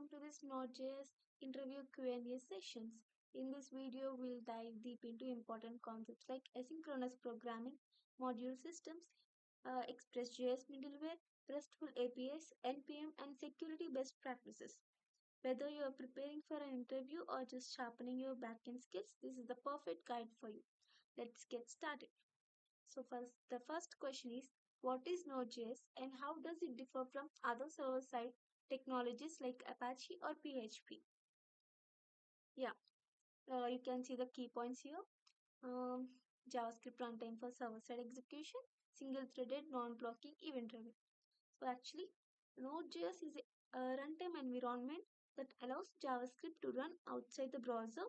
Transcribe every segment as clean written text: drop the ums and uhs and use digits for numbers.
welcome to this Node.js interview Q&A sessions. In this video, we'll dive deep into important concepts like asynchronous programming, module systems, Express.js middleware, RESTful APIs, NPM, and security best practices. Whether you are preparing for an interview or just sharpening your backend skills, this is the perfect guide for you. Let's get started. So first, the first question is, what is Node.js and how does it differ from other server-side technologies like Apache or PHP? Yeah, you can see the key points here. Um, JavaScript runtime for server-side execution, single-threaded, non-blocking, event-driven. So actually, Node.js is a runtime environment that allows JavaScript to run outside the browser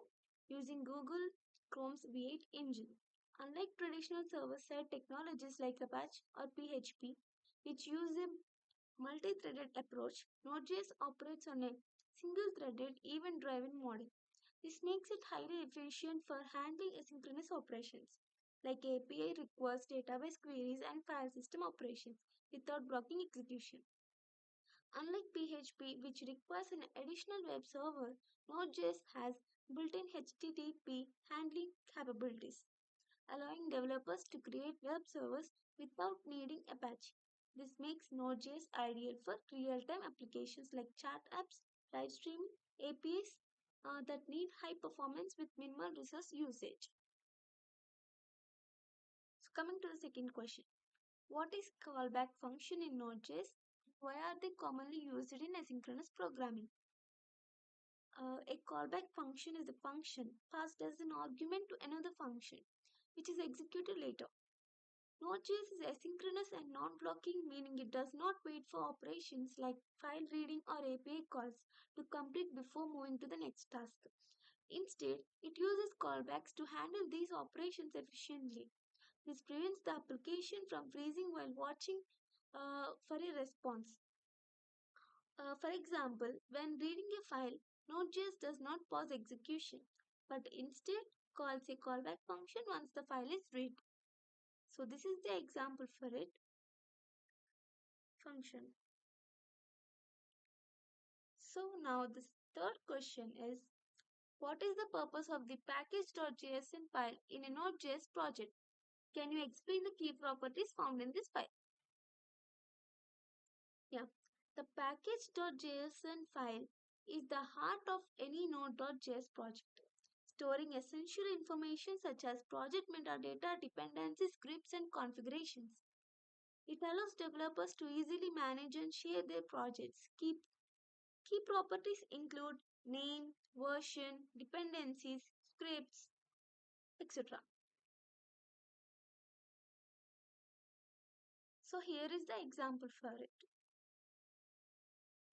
using Google Chrome's V8 engine. Unlike traditional server-side technologies like Apache or PHP, which use a multi-threaded approach, Node.js operates on a single-threaded, event-driven model. This makes it highly efficient for handling asynchronous operations, like API requests, database queries, and file system operations without blocking execution. Unlike PHP, which requires an additional web server, Node.js has built-in HTTP handling capabilities, allowing developers to create web servers without needing Apache. This makes Node.js ideal for real-time applications like chat apps, live streaming, APIs that need high performance with minimal resource usage. So coming to the second question. What is callback function in Node.js? Why are they commonly used in asynchronous programming? A callback function is a function passed as an argument to another function, which is executed later. Node.js is asynchronous and non-blocking, meaning it does not wait for operations like file reading or API calls to complete before moving to the next task. Instead, it uses callbacks to handle these operations efficiently. This prevents the application from freezing while watching for a response. For example, when reading a file, Node.js does not pause execution, but instead calls a callback function once the file is read. So this is the example for it. Function. So now the third question is, what is the purpose of the package.jsn file in a Node.js project? Can you explain the key properties found in this file? Yeah, the package.jsn file is the heart of any Node.js project, storing essential information such as project metadata, dependencies, scripts, and configurations. It allows developers to easily manage and share their projects. Key properties include name, version, dependencies, scripts, etc. So here is the example for it.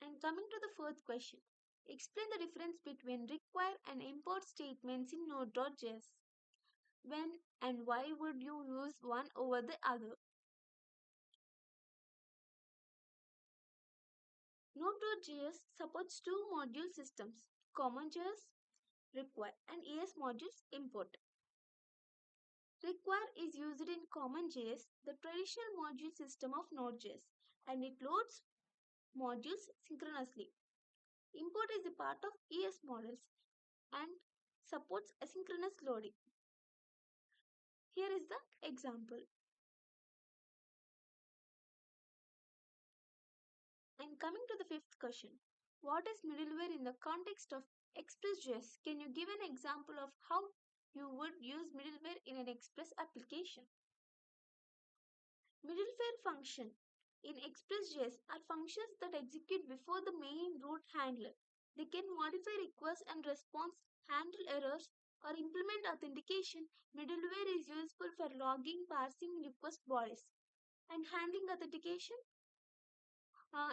And coming to the fourth question, explain the difference between require and import statements in Node.js. When and why would you use one over the other? Node.js supports two module systems, CommonJS require and ES modules import. Require is used in CommonJS, the traditional module system of Node.js, and it loads modules synchronously. Import is a part of ES models and supports asynchronous loading. Here is the example. And coming to the fifth question, what is middleware in the context of Express.js? Can you give an example of how you would use middleware in an Express application? Middleware function in Express.js are functions that execute before the main root handler. They can modify requests and response, handle errors, or implement authentication. Middleware is useful for logging, parsing request bodies, and handling authentication.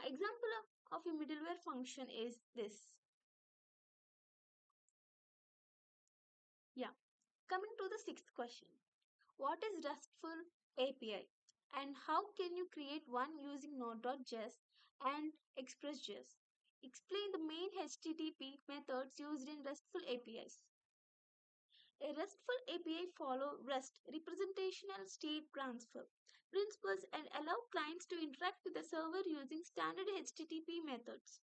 Example of a middleware function is this. Yeah. Coming to the sixth question. What is RESTful API and how can you create one using Node.js and Express.js? Explain the main HTTP methods used in RESTful APIs. A RESTful API follow REST representational state transfer principles and allow clients to interact with the server using standard HTTP methods.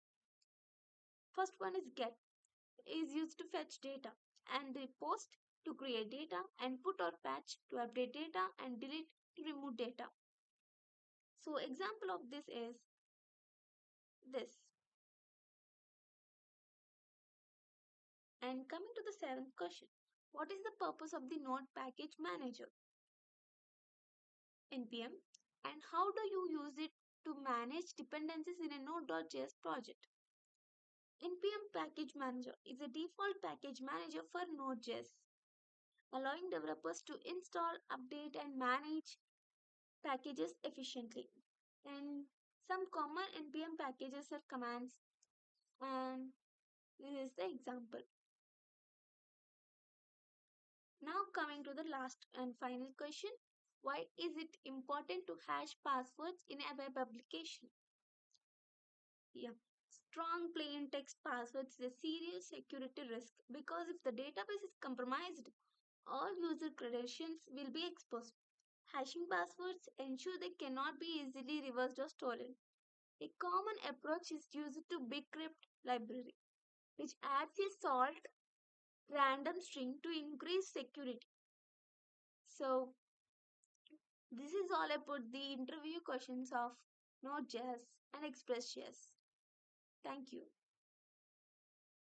For first one is get, is used to fetch data, and the post to create data, and put or patch to update data, and delete to remove data. So example of this is this. And coming to the seventh question, what is the purpose of the Node Package Manager, NPM, and how do you use it to manage dependencies in a Node.js project? NPM Package Manager is a default package manager for Node.js, allowing developers to install, update, and manage packages efficiently. And some common NPM packages are commands, and this is the example. Now, coming to the last and final question, why is it important to hash passwords in a web application? Yeah. Strong plain text passwords is a serious security risk because if the database is compromised, all user credentials will be exposed. Hashing passwords ensure they cannot be easily reversed or stolen. A common approach is used to Bcrypt library, which adds a salt random string to increase security. So, this is all about the interview questions of Node.js and Express.js. Thank you.